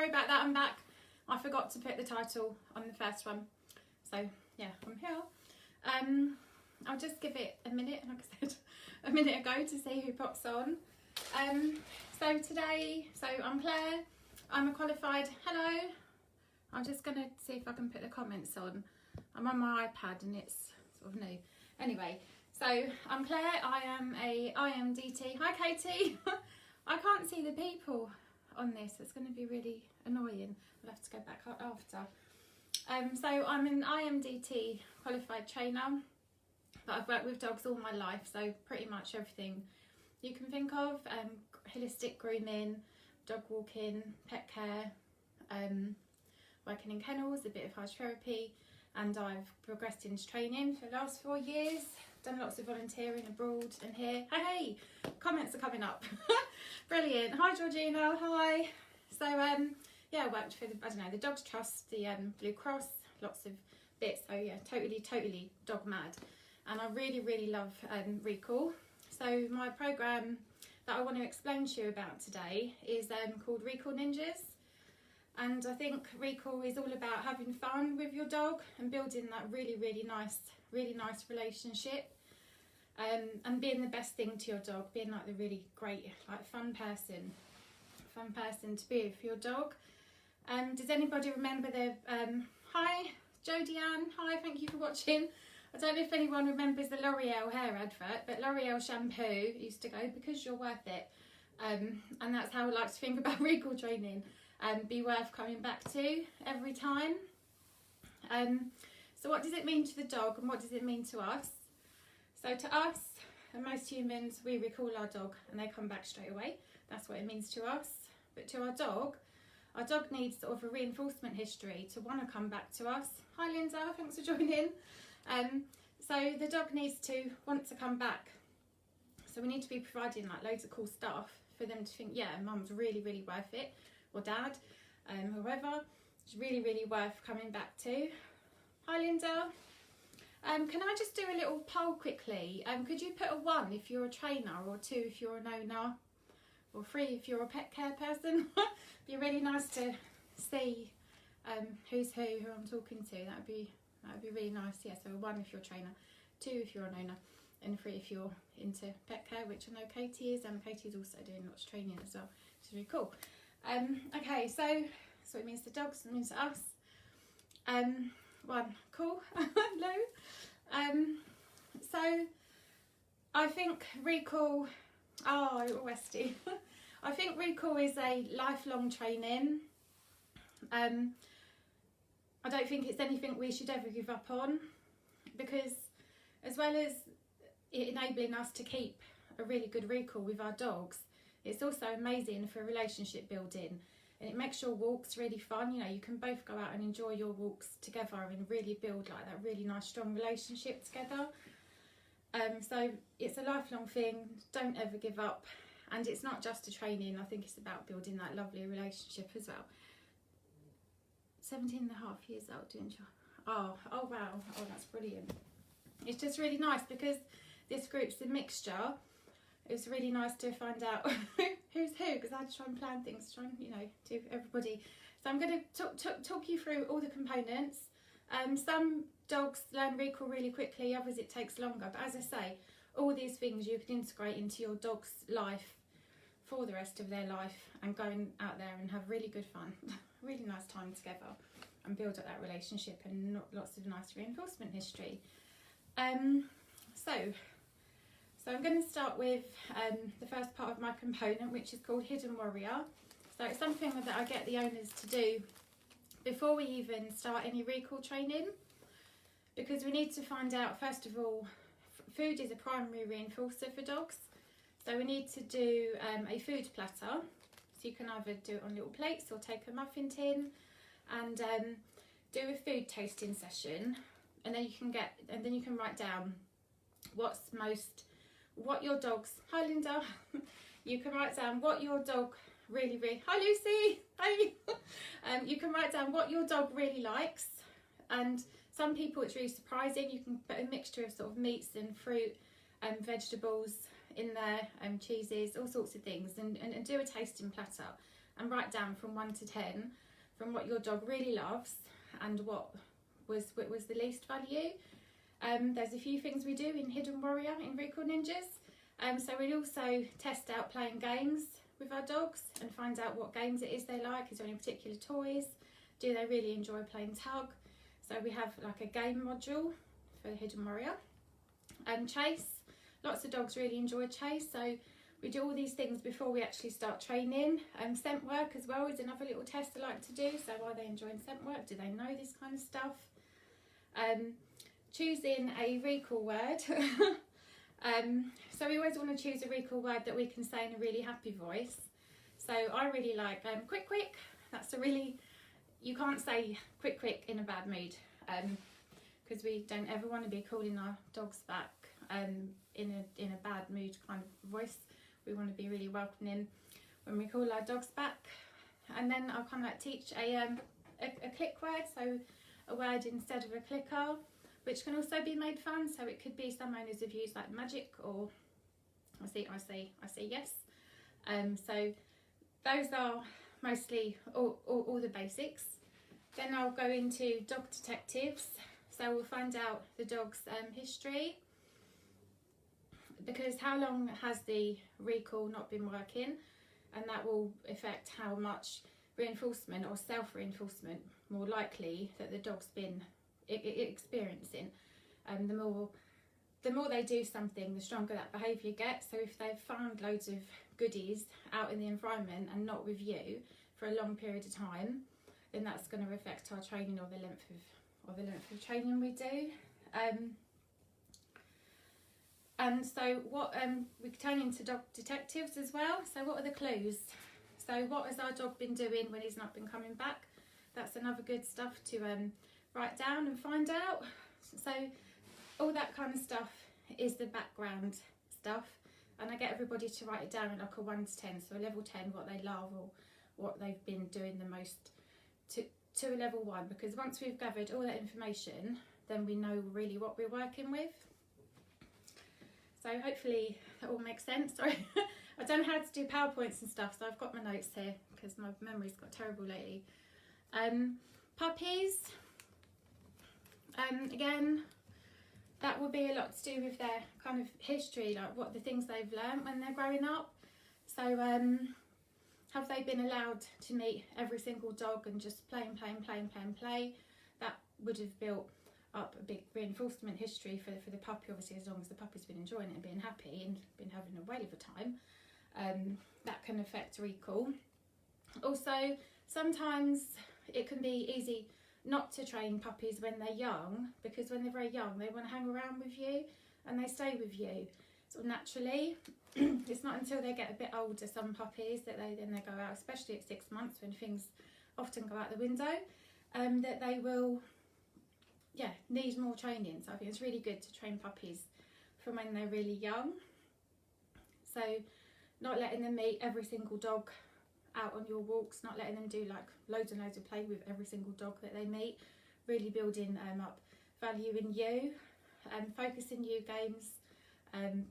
sorry about that, I'm back. I forgot to put the title on the first one. So yeah, I'm here. I'll just give it a minute, like I said a minute ago, to see who pops on. So today, I'm Claire, I'm a qualified, hello. I'm just going to see if I can put the comments on. I'm on my iPad and it's sort of new. Anyway, so I'm Claire, I am a IMDT. Hi Katie. I can't see the people on this, it's going to be really annoying. I'll have to go back after. So I'm an IMDT qualified trainer, but I've worked with dogs all my life, so pretty much everything you can think of, holistic grooming, dog walking, pet care, working in kennels, a bit of hydrotherapy, and I've progressed into training for the last 4 years, done lots of volunteering abroad and here. Hey, comments are coming up. Brilliant. Hi Georgina, hi. So yeah, I worked for the Dogs Trust, the Blue Cross, lots of bits. So yeah, totally dog mad. And I really love recall. So my program that I want to explain to you about today is called Recall Ninjas. And I think recall is all about having fun with your dog and building that really nice relationship, and being the best thing to your dog, being like the really great, like fun person to be with your dog. Does anybody remember the hi Jodie Ann, hi, thank you for watching. I don't know if anyone remembers the L'Oreal hair advert, but L'Oreal shampoo used to go, because you're worth it, and that's how I like to think about recall training. Be worth coming back to every time. So what does it mean to the dog and what does it mean to us? So to us, and most humans, we recall our dog and they come back straight away. That's what it means to us. But to our dog needs sort of a reinforcement history to want to come back to us. Hi Linda, thanks for joining. So the dog needs to want to come back. So we need to be providing like loads of cool stuff for them to think, yeah, mum's really worth it, or dad, whoever, it's really worth coming back to. Hi Linda. Can I just do a little poll quickly? Could you put a 1 if you're a trainer, or 2 if you're an owner, or 3 if you're a pet care person? Be really nice to see who's who I'm talking to. That'd be really nice. Yeah, so a 1 if you're a trainer, 2 if you're an owner, and 3 if you're into pet care, which I know Katie is, and Katie's also doing lots of training as well. It's really cool. Okay, so it means to dogs, it means to us. 1, cool. Hello. So I think recall, Westy. I think recall is a lifelong training. I don't think it's anything we should ever give up on, because as well as it enabling us to keep a really good recall with our dogs, it's also amazing for relationship building, and it makes your walks really fun. You know, you can both go out and enjoy your walks together and really build like that really nice strong relationship together. So it's a lifelong thing, don't ever give up, and it's not just a training, I think it's about building that lovely relationship as well. 17 and a half years old, didn't you? Oh wow, that's brilliant. It's just really nice because this group's a mixture. It's really nice to find out who's who, because I had to try and plan things, try and, do everybody. So I'm going to talk you through all the components. Some dogs learn recall really quickly, others it takes longer. But as I say, all these things you can integrate into your dog's life for the rest of their life, and going out there and have really good fun, really nice time together, and build up that relationship and lots of nice reinforcement history. So I'm going to start with the first part of my component, which is called Hidden Warrior. So it's something that I get the owners to do before we even start any recall training, because we need to find out, first of all, food is a primary reinforcer for dogs. So we need to do a food platter. So you can either do it on little plates or take a muffin tin and do a food tasting session, and then you can write down what your dog's, hi Linda, you can write down what your dog really, hi Lucy, hi. You can write down what your dog really likes, and some people it's really surprising. You can put a mixture of sort of meats and fruit and vegetables in there, cheeses, all sorts of things, and do a tasting platter. and write down from 1 to 10 from what your dog really loves and what was the least value. There's a few things we do in Hidden Warrior in Recall Ninjas. So we'll also test out playing games with our dogs and find out what games it is they like. Is there any particular toys? Do they really enjoy playing tug? So we have like a game module for the Hidden Warrior. Chase. Lots of dogs really enjoy chase, so we do all these things before we actually start training. Scent work as well is another little test I like to do. So are they enjoying scent work? Do they know this kind of stuff? Choosing a recall word. So we always want to choose a recall word that we can say in a really happy voice. So I really like quick quick. That's a really, you can't say quick quick in a bad mood, because we don't ever want to be calling our dogs back in a bad mood kind of voice. We want to be really welcoming when we call our dogs back. And then I'll kind of like teach a click word, so a word instead of a clicker, which can also be made fun. So it could be, some owners have used like magic, or I say yes. So those are mostly all the basics. Then I'll go into dog detectives. So we'll find out the dog's history, because how long has the recall not been working, and that will affect how much reinforcement or self-reinforcement more likely that the dog's been experiencing. The more they do something, the stronger that behaviour gets. So if they've found loads of goodies out in the environment and not with you for a long period of time, then that's going to affect our training or the length of training we do. And so what we turn into dog detectives as well. So what are the clues? So what has our dog been doing when he's not been coming back? That's another good stuff to write down and find out. So all that kind of stuff is the background stuff, and I get everybody to write it down in like a 1 to 10. So a level 10, what they love or what they've been doing the most, to a level 1, because once we've gathered all that information, then we know really what we're working with. So hopefully that all makes sense. Sorry, I don't know how to do PowerPoints and stuff, so I've got my notes here because my memory's got terrible lately. Puppies, again, that will be a lot to do with their kind of history, like what the things they've learned when they're growing up. So have they been allowed to meet every single dog and just play? That would have built up a big reinforcement history for the puppy, obviously, as long as the puppy's been enjoying it and being happy and been having a whale of a time. That can affect recall. Also, sometimes it can be easy not to train puppies when they're young, because when they're very young they want to hang around with you and they stay with you sort of naturally. It's not until they get a bit older, some puppies, that they go out, especially at 6 months when things often go out the window, that they will need more training. So I think it's really good to train puppies from when they're really young. So not letting them meet every single dog out on your walks, not letting them do like loads and loads of play with every single dog that they meet, really building up value in you, focusing you games,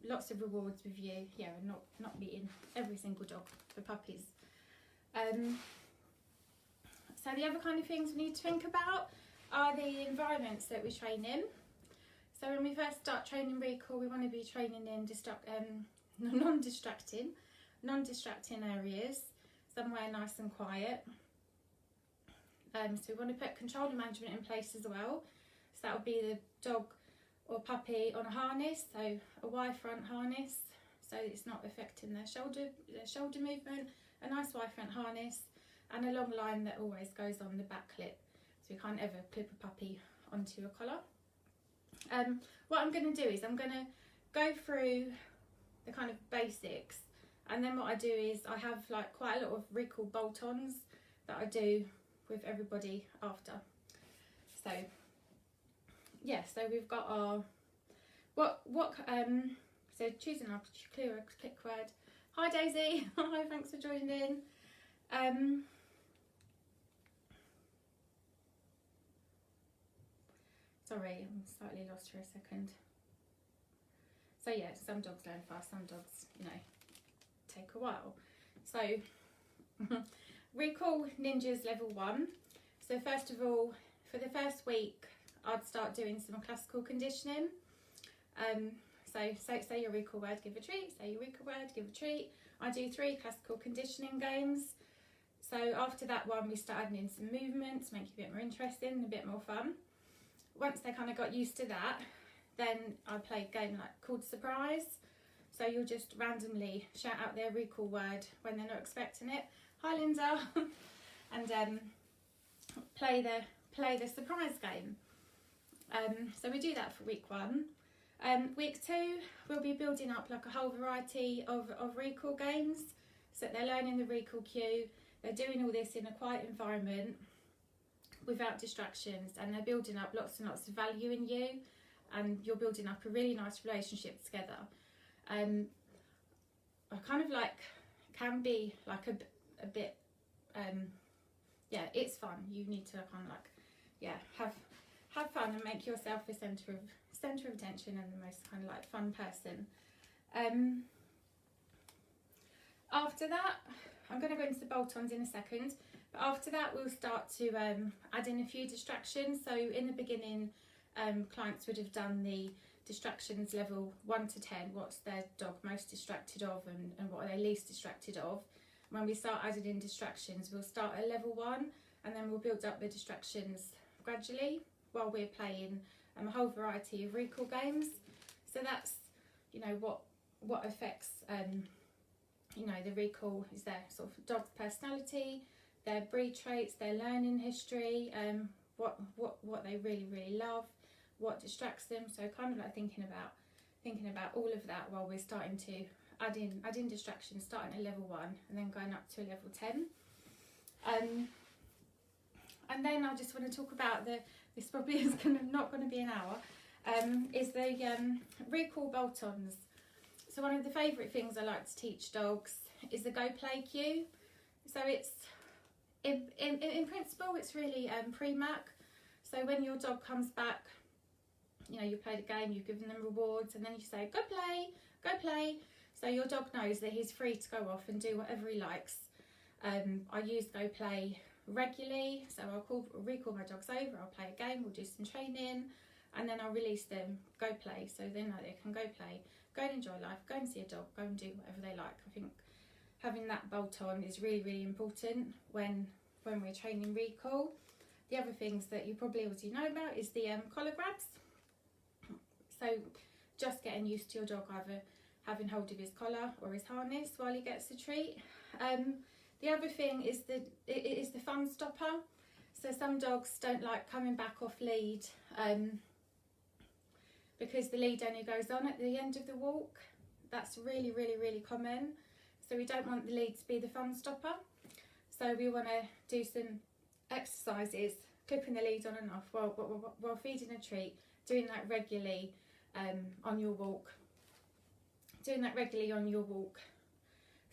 lots of rewards with you, and not meeting every single dog for puppies. So the other kind of things we need to think about are the environments that we train in. So when we first start training recall, we want to be training in non-distracting areas, somewhere nice and quiet. So we want to put control and management in place as well. So that would be the dog or puppy on a harness, so a Y-front harness, so it's not affecting their shoulder movement, a nice Y-front harness, and a long line that always goes on the back clip, so we can't ever clip a puppy onto a collar. What I'm going to do is I'm going to go through the kind of basics, and then what I do is I have like quite a lot of recall bolt-ons that I do with everybody after. So so we've got our so choosing our clear click word. Hi Daisy, hi, thanks for joining in. Sorry, I'm slightly lost for a second. So some dogs learn fast, some dogs, take a while. So Recall Ninjas level 1. So first of all, for the first week, I'd start doing some classical conditioning. So say your recall word, give a treat, say your recall word, give a treat. I do 3 classical conditioning games. So after that one, we start adding in some movements, make it a bit more interesting, a bit more fun. Once they kind of got used to that, then I play a game called Surprise. So you'll just randomly shout out their recall word when they're not expecting it. Hi Linda, and play the surprise game. So we do that for week 1. Week 2, we'll be building up like a whole variety of recall games. So they're learning the recall cue. They're doing all this in a quiet environment without distractions, and they're building up lots and lots of value in you, and you're building up a really nice relationship together. I kind of like can be like a bit yeah, it's fun. You need to kind of like, yeah, have fun and make yourself a centre of attention and the most kind of like fun person. After that, I'm going to go into the bolt-ons in a second, but after that we'll start to add in a few distractions. So in the beginning, clients would have done the distractions level 1 to 10, what's their dog most distracted of and what are they least distracted of. When we start adding in distractions, we'll start at level 1 and then we'll build up the distractions gradually while we're playing a whole variety of recall games. So that's, you know, what affects you know, the recall is their sort of dog's personality, their breed traits, their learning history, what they really love, what distracts them. So kind of like thinking about all of that while we're starting to add in distractions, starting at level 1 and then going up to level 10. And then I just want to talk about this probably is not going to be an hour, is the recall bolt-ons. So one of the favourite things I like to teach dogs is the go play cue. So it's in principle it's really pre-mac. So when your dog comes back, you know, you played a game, you've given them rewards, and then you say go play. So your dog knows that he's free to go off and do whatever he likes. I use go play regularly, so I'll recall my dogs over, I'll play a game, we'll do some training, and then I'll release them, go play, so they know they can go play, go and enjoy life, go and see a dog, go and do whatever they like. I think having that bolt on is really important when we're training recall. The other things that you probably already know about is the collar grabs. So just getting used to your dog either having hold of his collar or his harness while he gets a treat. The other thing is the fun stopper. So some dogs don't like coming back off lead because the lead only goes on at the end of the walk. That's really common. So we don't want the lead to be the fun stopper. So we want to do some exercises, clipping the lead on and off while feeding a treat, doing that regularly on your walk.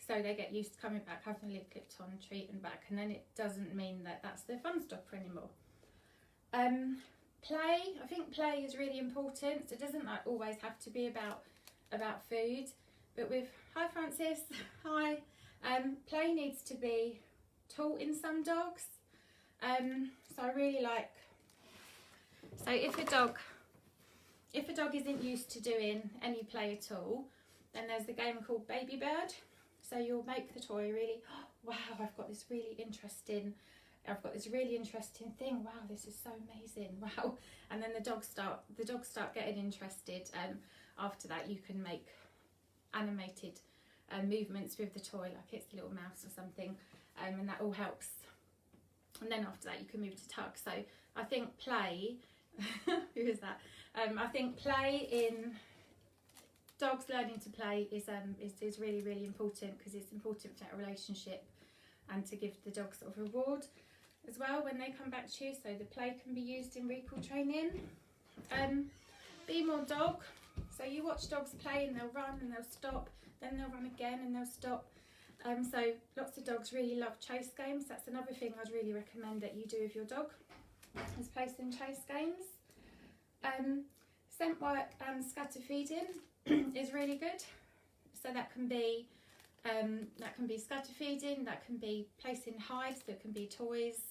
So they get used to coming back, having the lead clipped on, treat and back, and then it doesn't mean that that's the fun stopper anymore. Play, I think play is really important. So it doesn't like always have to be about food, but with, hi Francis, hi, play needs to be taught in some dogs. So I really like, so if a dog isn't used to doing any play at all, then there's the game called Baby Bird. So you'll make the toy really, oh, wow, I've got this really interesting thing. Wow, this is so amazing. Wow. And then the dogs start getting interested. After that, you can make animated movements with the toy, like it's a little mouse or something, and that all helps. And then after that, you can move to tug. So I think play, who is that? I think play in dogs learning to play is really important, because it's important for that relationship and to give the dog sort of reward as well when they come back to you. So the play can be used in recall training. Be more dog. So you watch dogs play and they'll run and they'll stop, then they'll run again and they'll stop. So lots of dogs really love chase games. That's another thing I'd really recommend that you do with your dog, is play some chase games. Scent work and scatter feeding is really good. So that can be That can be scatter feeding, that can be placing hides, that can be toys,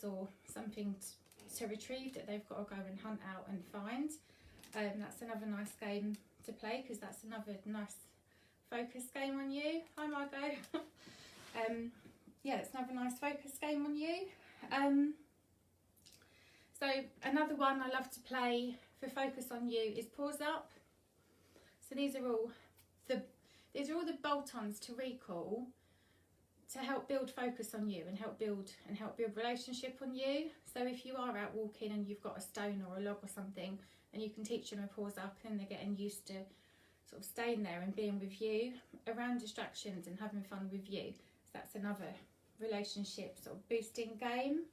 or something to retrieve that they've got to go and hunt out and find. That's another nice game to play, because that's another nice focus game on you. Hi Margot. Yeah, it's another nice focus game on you. So another one I love to play for focus on you is Paws Up. So these are all the bolt-ons to recall to help build focus on you and help build relationship on you. So if you are out walking and you've got a stone or a log or something, and you can teach them a paws up, and they're getting used to sort of staying there and being with you around distractions and having fun with you. So that's another relationship sort of boosting game.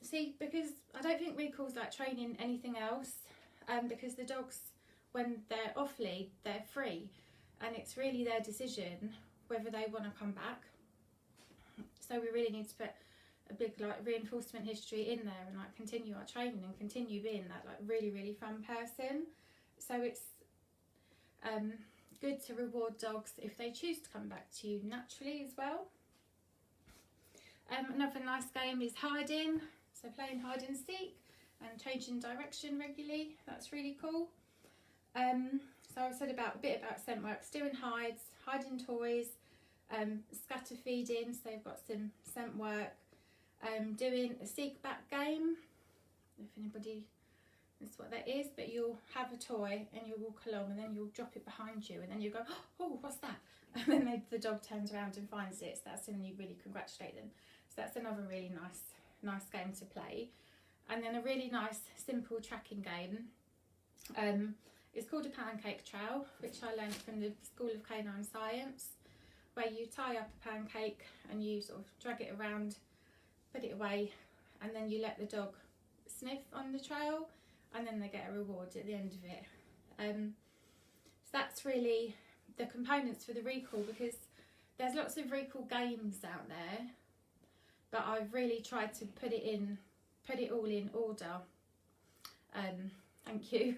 See, because I don't think recall's like training anything else, because the dogs, when they're off lead, they're free, and it's really their decision whether they want to come back. So we really need to put a big like reinforcement history in there and like continue our training and continue being that like really fun person. So it's good to reward dogs if they choose to come back to you naturally as well. Another nice game is hiding, so playing hide and seek and changing direction regularly. That's really cool. So I've said a bit about scent work, doing hides, hiding toys, scatter feeding, so they've got some scent work, doing a seek back game, if anybody knows what that is, but you'll have a toy and you'll walk along and then you'll drop it behind you and then you go, oh, what's that? And then the dog turns around and finds it, so that's when you really congratulate them. So that's another really nice game to play. And then a really nice simple tracking game. It's called a pancake trail, which I learned from the School of Canine Science, where you tie up a pancake and you sort of drag it around, put it away, and then you let the dog sniff on the trail, and then they get a reward at the end of it. So that's really the components for the recall, because there's lots of recall games out there, but I've really tried to put it all in order. Thank you.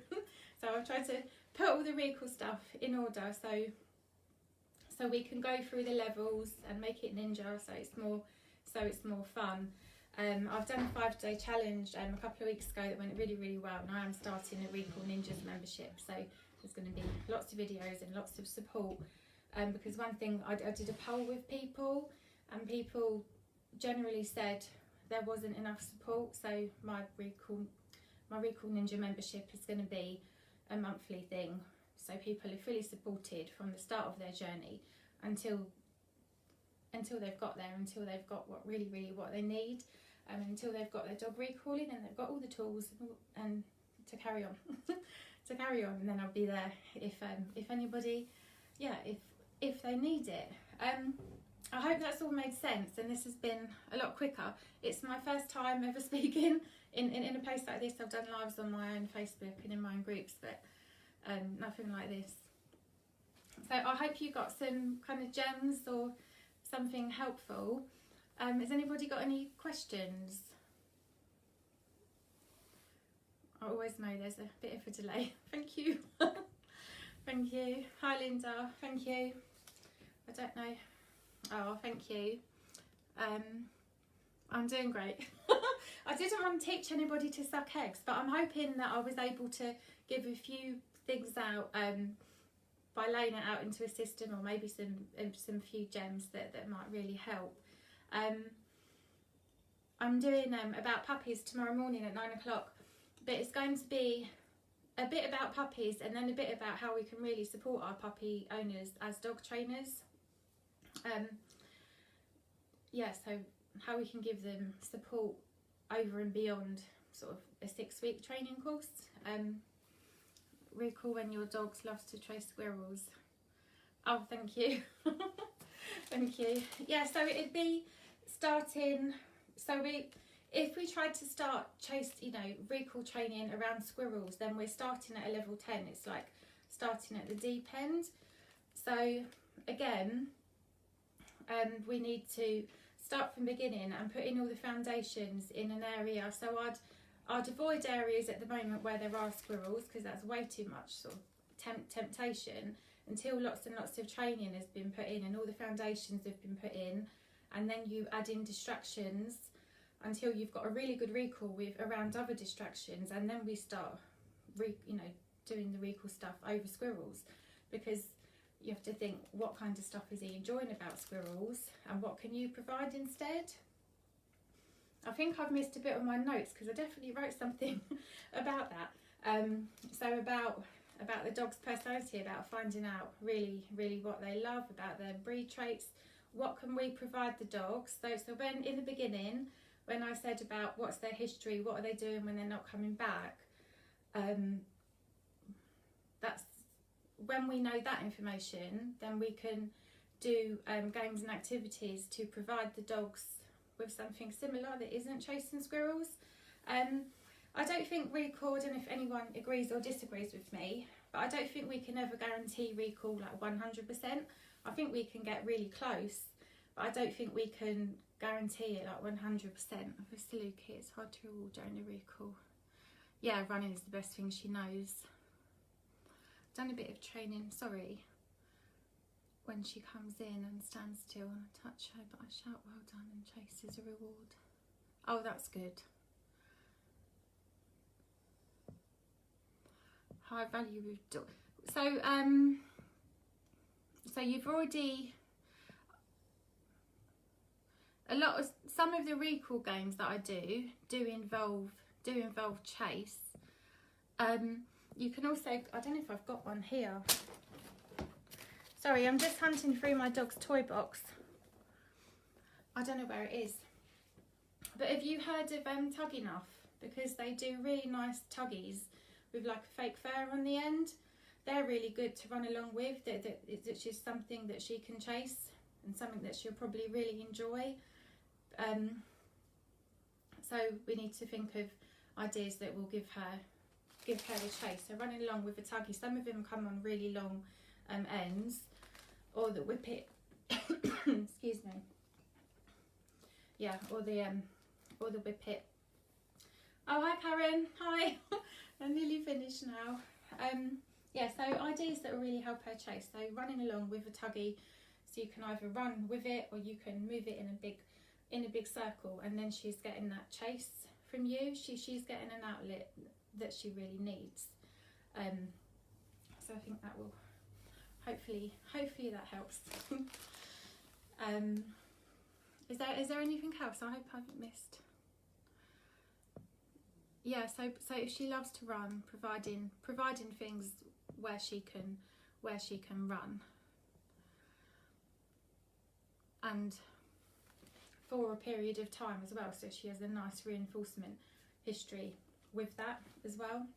So I've tried to put all the recall stuff in order, so we can go through the levels and make it ninja, so it's more fun. I've done a 5-day challenge a couple of weeks ago that went really well, and I am starting a Recall Ninjas membership, so there's going to be lots of videos and lots of support, because one thing I did a poll with people, and people generally said there wasn't enough support. So my Recall Ninja membership is going to be a monthly thing, so people are fully supported from the start of their journey until they've got there, until they've got what they need, until they've got their dog recalling and they've got all the tools and to carry on and then I'll be there if anybody, if they need it. I hope that's all made sense, and this has been a lot quicker. It's my first time ever speaking in a place like this. I've done lives on my own Facebook and in my own groups, but nothing like this. So I hope you got some kind of gems or something helpful. Has anybody got any questions? I always know there's a bit of a delay. Thank you. Thank you. Hi Linda, thank you. I don't know. Oh, thank you. I'm doing great. I didn't want to teach anybody to suck eggs, but I'm hoping that I was able to give a few things out by laying it out into a system, or maybe some few gems that might really help. I'm doing about puppies tomorrow morning at 9 o'clock, but it's going to be a bit about puppies and then a bit about how we can really support our puppy owners as dog trainers. So how we can give them support over and beyond sort of a 6-week training course. Recall when your dog loves to chase squirrels. Oh, thank you. Thank you. Yeah, so it'd be starting, if we tried to start recall training around squirrels, then we're starting at a level 10. It's like starting at the deep end. So again, we need to start from the beginning and put in all the foundations in an area. So I'd avoid areas at the moment where there are squirrels, because that's way too much sort of temptation, until lots and lots of training has been put in and all the foundations have been put in, and then you add in distractions until you've got a really good recall with around other distractions, and then we start doing the recall stuff over squirrels, because you have to think, what kind of stuff is he enjoying about squirrels and what can you provide instead? I think I've missed a bit of my notes because I definitely wrote something about that. So about the dog's personality, about finding out really what they love, about their breed traits, what can we provide the dogs. So when in the beginning, when I said about what's their history, what are they doing when they're not coming back, that's when we know that information, then we can do games and activities to provide the dogs with something similar that isn't chasing squirrels. I don't think recall, and if anyone agrees or disagrees with me, but I don't think we can ever guarantee recall like 100%. I think we can get really close, but I don't think we can guarantee it like 100%. Obviously, Lucy, it's hard to reward during a recall. Yeah, running is the best thing she knows. Done a bit of training, sorry, when she comes in and stands still and I touch her, but I shout well done and chase as a reward. Oh, that's good. High value with dog. So you've already, some of the recall games that I do involve chase. You can also, I don't know if I've got one here. Sorry, I'm just hunting through my dog's toy box. I don't know where it is. But have you heard of Tug Enough? Because they do really nice tuggies with like a fake fur on the end. They're really good to run along with. It's just something that she can chase and something that she'll probably really enjoy. So we need to think of ideas that will give her the chase. So running along with a tuggy, some of them come on really long ends, or the whippet. Excuse me. Yeah, or the whippet. Oh, hi Karen. Hi. I'm nearly finished now. Yeah, so ideas that will really help her chase. So running along with a tuggy, so you can either run with it or you can move it in a big circle, and then she's getting that chase from you. She's getting an outlet that she really needs. So I think that will hopefully that helps. Is there anything else? I hope I haven't missed. Yeah, so if she loves to run, providing things where she can run, and for a period of time as well, so she has a nice reinforcement history with that as well.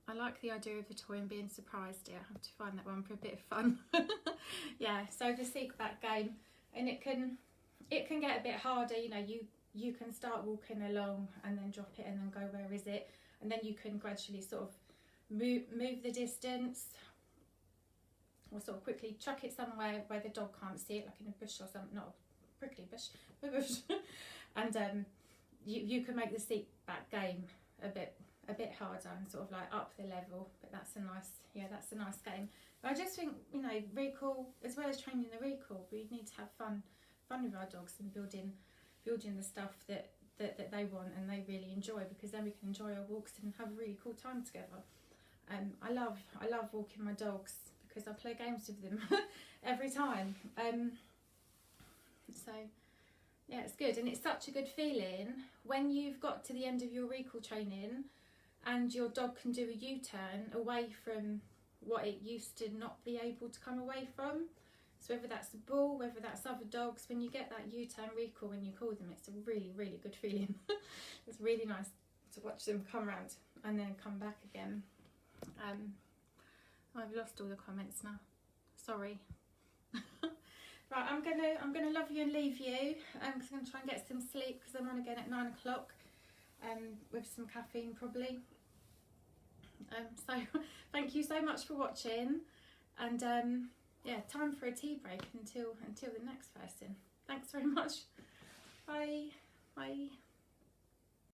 I like the idea of the toy and being surprised. Yeah, I have to find that one for a bit of fun. Yeah, so the seek back game, and it can get a bit harder. You know, you can start walking along and then drop it and then go, where is it? And then you can gradually sort of move the distance, or sort of quickly chuck it somewhere where the dog can't see it, like in a bush or something, not a prickly bush, a bush. And you can make the seek back game a bit harder and sort of like up the level, but that's a nice game. But I just think, you know, recall, as well as training the recall, we need to have fun with our dogs and building the stuff that they want and they really enjoy, because then we can enjoy our walks and have a really cool time together. I love walking my dogs because I play games with them every time. So yeah, it's good, and it's such a good feeling when you've got to the end of your recall training and your dog can do a U-turn away from what it used to not be able to come away from. So whether that's the bull, whether that's other dogs, when you get that U-turn recall, when you call them, it's a really, really good feeling. It's really nice to watch them come around and then come back again. I've lost all the comments now. Sorry. Right, I'm gonna love you and leave you. I'm just gonna try and get some sleep because I'm on again at 9 o'clock. With some caffeine probably. So thank you so much for watching, and yeah, time for a tea break until the next person. Thanks very much. Bye.